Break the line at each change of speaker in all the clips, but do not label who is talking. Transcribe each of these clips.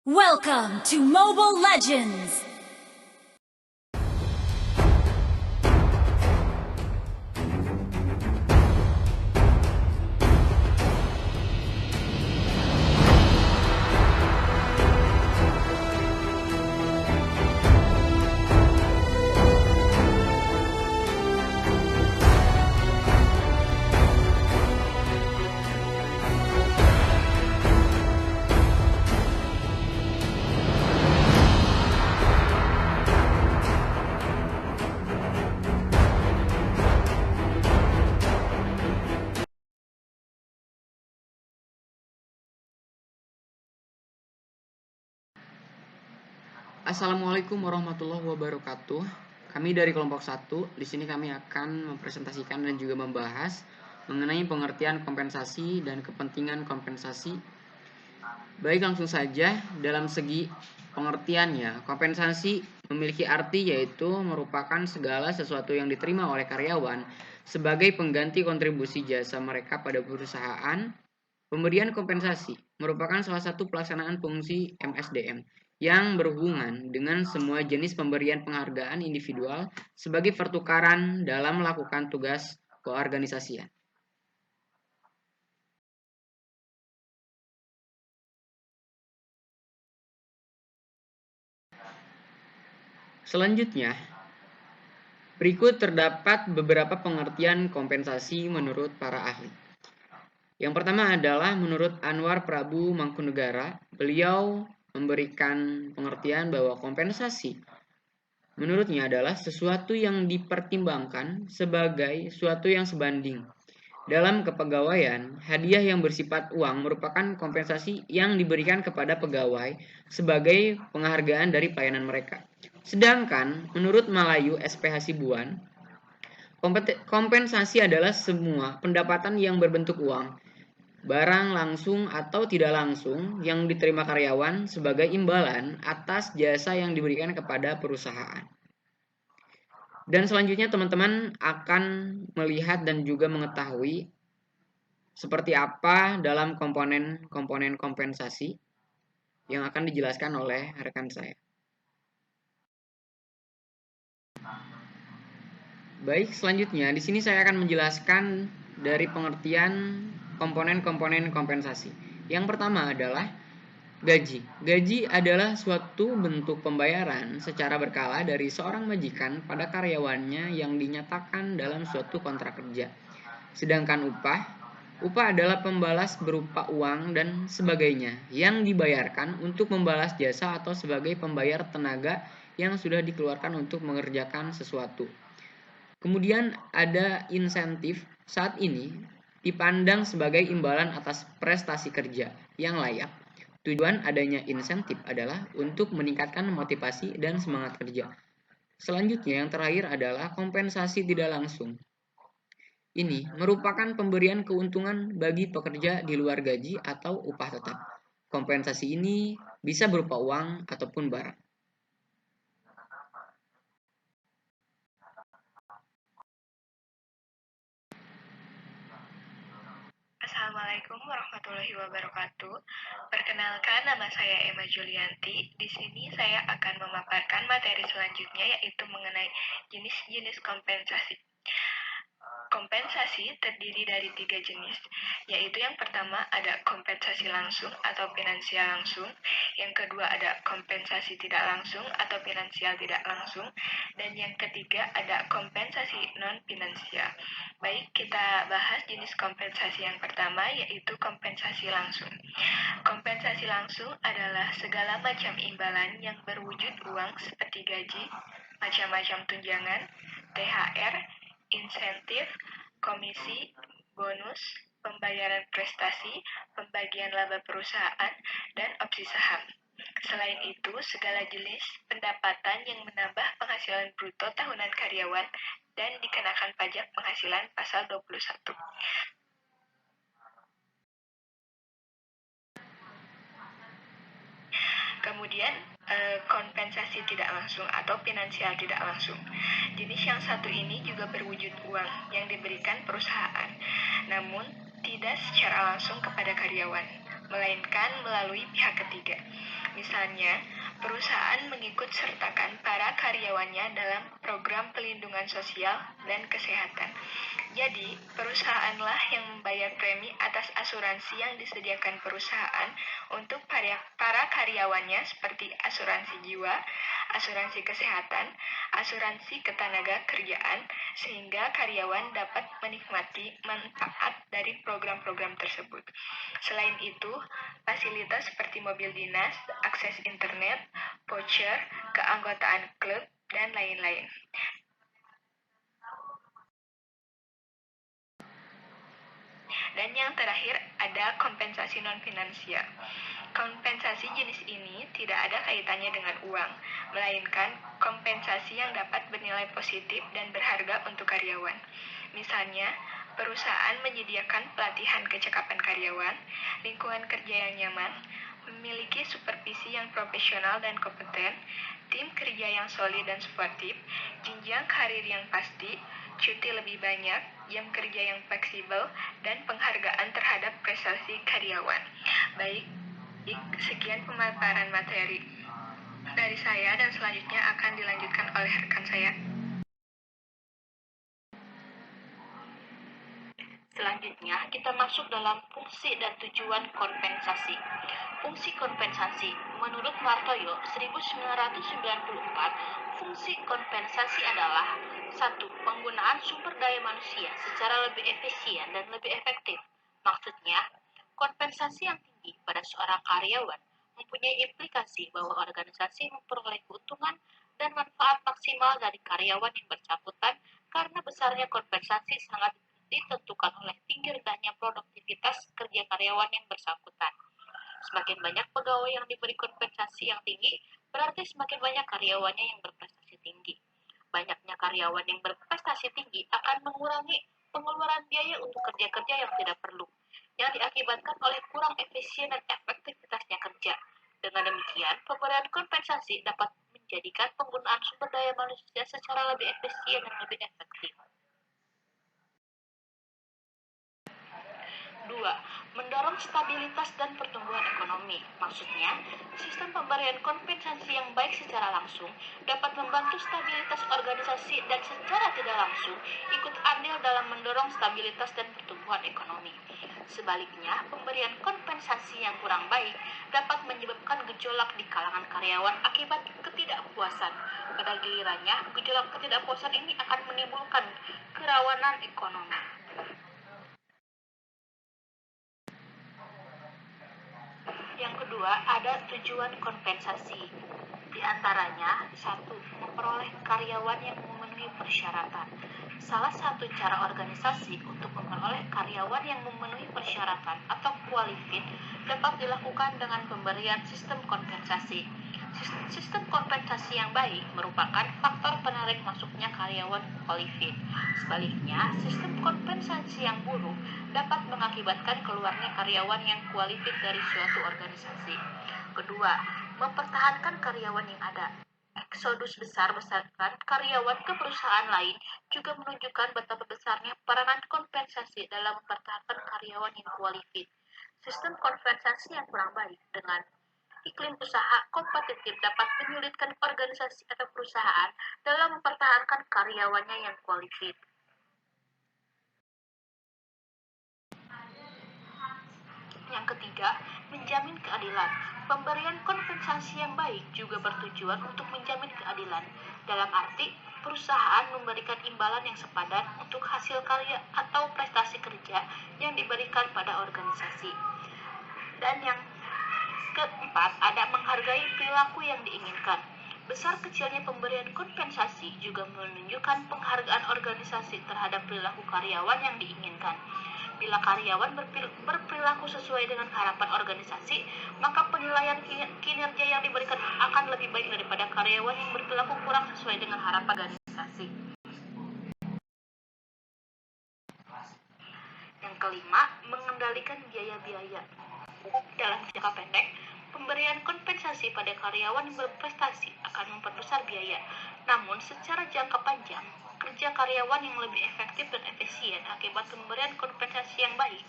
Welcome to Mobile Legends!
Assalamualaikum warahmatullahi wabarakatuh. Kami dari kelompok 1, di sini kami akan mempresentasikan dan juga membahas mengenai pengertian kompensasi dan kepentingan kompensasi. Baik, langsung saja dalam segi pengertiannya. Kompensasi memiliki arti yaitu merupakan segala sesuatu yang diterima oleh karyawan sebagai pengganti kontribusi jasa mereka pada perusahaan. Pemberian kompensasi merupakan salah satu pelaksanaan fungsi MSDM yang berhubungan dengan semua jenis pemberian penghargaan individual sebagai pertukaran dalam melakukan tugas keorganisasian. Selanjutnya, berikut terdapat beberapa pengertian kompensasi menurut para ahli. Yang pertama adalah menurut Anwar Prabu Mangkunegara, beliau memberikan pengertian bahwa kompensasi menurutnya adalah sesuatu yang dipertimbangkan sebagai suatu yang sebanding. Dalam kepegawaian, hadiah yang bersifat uang merupakan kompensasi yang diberikan kepada pegawai sebagai penghargaan dari pelayanan mereka. Sedangkan menurut Malayu SPH Sibuan, kompensasi adalah semua pendapatan yang berbentuk uang, barang langsung atau tidak langsung yang diterima karyawan sebagai imbalan atas jasa yang diberikan kepada perusahaan. Dan selanjutnya teman-teman akan melihat dan juga mengetahui seperti apa dalam komponen-komponen kompensasi yang akan dijelaskan oleh rekan saya. Baik, selanjutnya di sini saya akan menjelaskan dari pengertian komponen-komponen kompensasi. Yang pertama adalah gaji. Gaji adalah suatu bentuk pembayaran secara berkala dari seorang majikan pada karyawannya yang dinyatakan dalam suatu kontrak kerja. Sedangkan upah adalah pembalas berupa uang dan sebagainya yang dibayarkan untuk membalas jasa atau sebagai pembayar tenaga yang sudah dikeluarkan untuk mengerjakan sesuatu. Kemudian ada insentif. Saat ini dipandang sebagai imbalan atas prestasi kerja yang layak. Tujuan adanya insentif adalah untuk meningkatkan motivasi dan semangat kerja. Selanjutnya yang terakhir adalah kompensasi tidak langsung. Ini merupakan pemberian keuntungan bagi pekerja di luar gaji atau upah tetap. Kompensasi ini bisa berupa uang ataupun barang.
Assalamualaikum warahmatullahi wabarakatuh. Perkenalkan, nama saya Emma Julianti. Di sini saya akan memaparkan materi selanjutnya, yaitu mengenai jenis-jenis kompensasi. Kompensasi terdiri dari 3 jenis, yaitu yang pertama ada kompensasi langsung atau finansial langsung, yang kedua ada kompensasi tidak langsung atau finansial tidak langsung, dan yang ketiga ada kompensasi non-finansial. Baik, kita bahas jenis kompensasi yang pertama, yaitu kompensasi langsung. Kompensasi langsung adalah segala macam imbalan yang berwujud uang seperti gaji, macam-macam tunjangan, THR, insentif, komisi, bonus, pembayaran prestasi, pembagian laba perusahaan, dan opsi saham. Selain itu, segala jenis pendapatan yang menambah penghasilan bruto tahunan karyawan dan dikenakan pajak penghasilan pasal 21. Kemudian, kompensasi tidak langsung atau finansial tidak langsung. Jenis yang satu ini juga berwujud uang yang diberikan perusahaan, namun tidak secara langsung kepada karyawan, melainkan melalui pihak ketiga. Misalnya, perusahaan mengikut sertakan para karyawannya dalam program pelindungan sosial dan kesehatan. Jadi, perusahaanlah yang membayar premi atas asuransi yang disediakan perusahaan untuk para karyawannya seperti asuransi jiwa, asuransi kesehatan, asuransi ketenaga kerjaan, sehingga karyawan dapat menikmati manfaat dari program-program tersebut. Selain itu, fasilitas seperti mobil dinas, akses internet, voucher, keanggotaan klub, dan lain-lain. Dan yang terakhir ada kompensasi non-finansial. Kompensasi jenis ini tidak ada kaitannya dengan uang, melainkan kompensasi yang dapat bernilai positif dan berharga untuk karyawan. Misalnya, perusahaan menyediakan pelatihan kecakapan karyawan, lingkungan kerja yang nyaman, memiliki supervisi yang profesional dan kompeten, tim kerja yang solid dan sportif, jenjang karir yang pasti, cuti lebih banyak, jam kerja yang fleksibel, dan penghargaan terhadap prestasi karyawan. Baik, sekian pemaparan materi dari saya dan selanjutnya akan dilanjutkan oleh rekan saya.
Selanjutnya, kita masuk dalam fungsi dan tujuan kompensasi. Fungsi kompensasi, menurut Martoyo 1994, fungsi kompensasi adalah 1. Penggunaan sumber daya manusia secara lebih efisien dan lebih efektif. Maksudnya, kompensasi yang tinggi pada seorang karyawan mempunyai implikasi bahwa organisasi memperoleh keuntungan dan manfaat maksimal dari karyawan yang bersangkutan karena besarnya kompensasi sangat ditentukan oleh tinggi rendahnya produktivitas kerja karyawan yang bersangkutan. Semakin banyak pegawai yang diberi kompensasi yang tinggi, berarti semakin banyak karyawannya yang berprestasi tinggi. Banyaknya karyawan yang berprestasi tinggi akan mengurangi pengeluaran biaya untuk kerja-kerja yang tidak perlu, yang diakibatkan oleh kurang efisien dan efektivitasnya kerja. Dengan demikian, pemberian kompensasi dapat menjadikan penggunaan sumber daya manusia secara lebih efisien dan lebih efektif. 2. Mendorong stabilitas dan pertumbuhan ekonomi. Maksudnya, sistem pemberian kompensasi yang baik secara langsung dapat membantu stabilitas organisasi dan secara tidak langsung ikut andil dalam mendorong stabilitas dan pertumbuhan ekonomi. Sebaliknya, pemberian kompensasi yang kurang baik dapat menyebabkan gejolak di kalangan karyawan akibat ketidakpuasan. Pada gilirannya, gejolak ketidakpuasan ini akan menimbulkan kerawanan ekonomi. Yang kedua, ada tujuan kompensasi. Di antaranya, 1. Memperoleh karyawan yang memenuhi persyaratan. Salah satu cara organisasi untuk memperoleh karyawan yang memenuhi persyaratan atau qualified dapat dilakukan dengan pemberian sistem kompensasi. Sistem kompensasi yang baik merupakan faktor penarik masuknya karyawan qualified. Sebaliknya, sistem kompensasi yang buruk dapat mengakibatkan keluarnya karyawan yang qualified dari suatu organisasi. Kedua, mempertahankan karyawan yang ada. Eksodus besar-besaran karyawan ke perusahaan lain juga menunjukkan betapa besarnya peranan kompensasi dalam mempertahankan karyawan yang qualified. Sistem kompensasi yang kurang baik dengan iklim usaha kompetitif dapat menyulitkan organisasi atau perusahaan dalam mempertahankan karyawannya yang qualified. Yang ketiga, menjamin keadilan. Pemberian kompensasi yang baik juga bertujuan untuk menjamin keadilan. Dalam arti, perusahaan memberikan imbalan yang sepadan untuk hasil karya atau prestasi kerja yang diberikan pada organisasi. Dan yang keempat, ada menghargai perilaku yang diinginkan. Besar kecilnya pemberian kompensasi juga menunjukkan penghargaan organisasi terhadap perilaku karyawan yang diinginkan. Bila karyawan berperilaku sesuai dengan harapan organisasi, maka penilaian kinerja yang diberikan akan lebih baik daripada karyawan yang berperilaku kurang sesuai dengan harapan organisasi. Yang kelima, mengendalikan biaya-biaya. Dalam jangka pendek, pemberian kompensasi pada karyawan yang berprestasi akan memperbesar biaya. Namun, secara jangka panjang, kerja karyawan yang lebih efektif dan efisien akibat pemberian kompensasi yang baik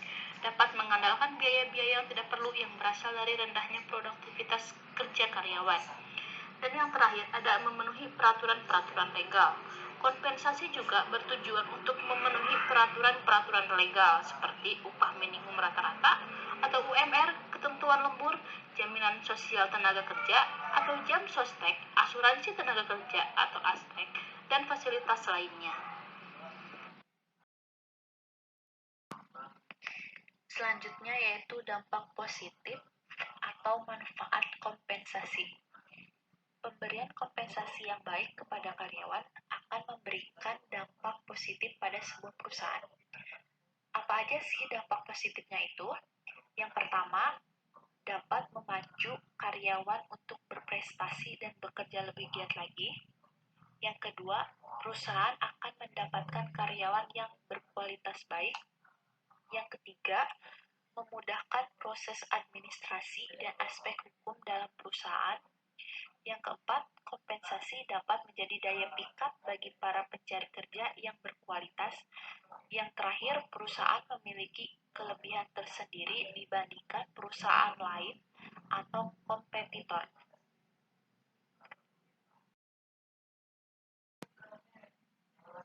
dapat mengandalkan biaya-biaya yang tidak perlu yang berasal dari rendahnya produktivitas kerja karyawan. Dan yang terakhir, ada memenuhi peraturan-peraturan legal. Kompensasi juga bertujuan untuk memenuhi peraturan-peraturan legal seperti upah minimum rata-rata atau UMR, ketentuan lembur, jaminan sosial tenaga kerja atau jam sostek, asuransi tenaga kerja atau ASTEK, dan fasilitas lainnya. Selanjutnya yaitu dampak positif atau manfaat kompensasi. Pemberian kompensasi yang baik kepada karyawan akan memberikan dampak positif pada sebuah perusahaan. Apa aja sih dampak positifnya itu? Yang pertama, dapat memacu karyawan untuk berprestasi dan bekerja lebih giat lagi. Yang kedua, perusahaan akan mendapatkan karyawan yang berkualitas baik. Yang ketiga, memudahkan proses administrasi dan aspek hukum dalam perusahaan. Yang keempat, kompensasi dapat menjadi daya pikat bagi para pencari kerja yang berkualitas. Yang terakhir, perusahaan memiliki kelebihan tersendiri dibandingkan perusahaan lain atau kompetitor.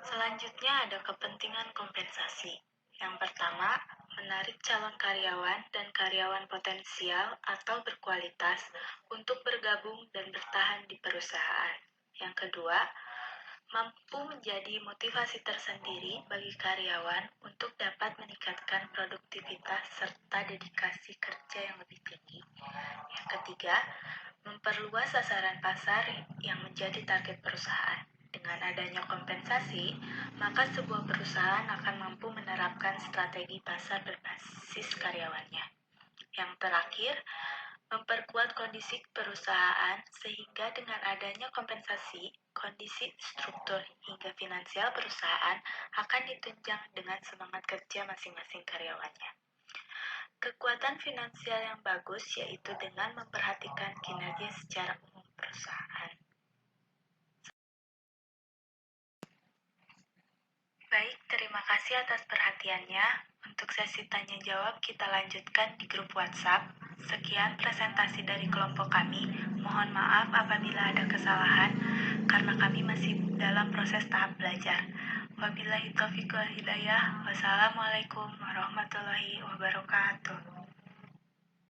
Selanjutnya ada kepentingan kompensasi. Yang pertama, menarik calon karyawan dan karyawan potensial atau berkualitas untuk bergabung dan bertahan di perusahaan. Yang kedua, mampu menjadi motivasi tersendiri bagi karyawan untuk dapat meningkatkan produktivitas serta dedikasi kerja yang lebih tinggi. Yang ketiga, memperluas sasaran pasar yang menjadi target perusahaan. Dengan adanya kompensasi, maka sebuah perusahaan akan mampu menerapkan strategi pasar berbasis karyawannya. Yang terakhir, memperkuat kondisi perusahaan sehingga dengan adanya kompensasi, kondisi struktur hingga finansial perusahaan akan ditunjang dengan semangat kerja masing-masing karyawannya. Kekuatan finansial yang bagus yaitu dengan memperhatikan kinerja secara umum perusahaan. Baik, terima kasih atas perhatiannya. Untuk sesi tanya jawab kita lanjutkan di grup WhatsApp. Sekian presentasi dari kelompok kami. Mohon maaf apabila ada kesalahan karena kami masih dalam proses tahap belajar. Wabillahi taufiq wal hidayah. Wassalamualaikum warahmatullahi wabarakatuh.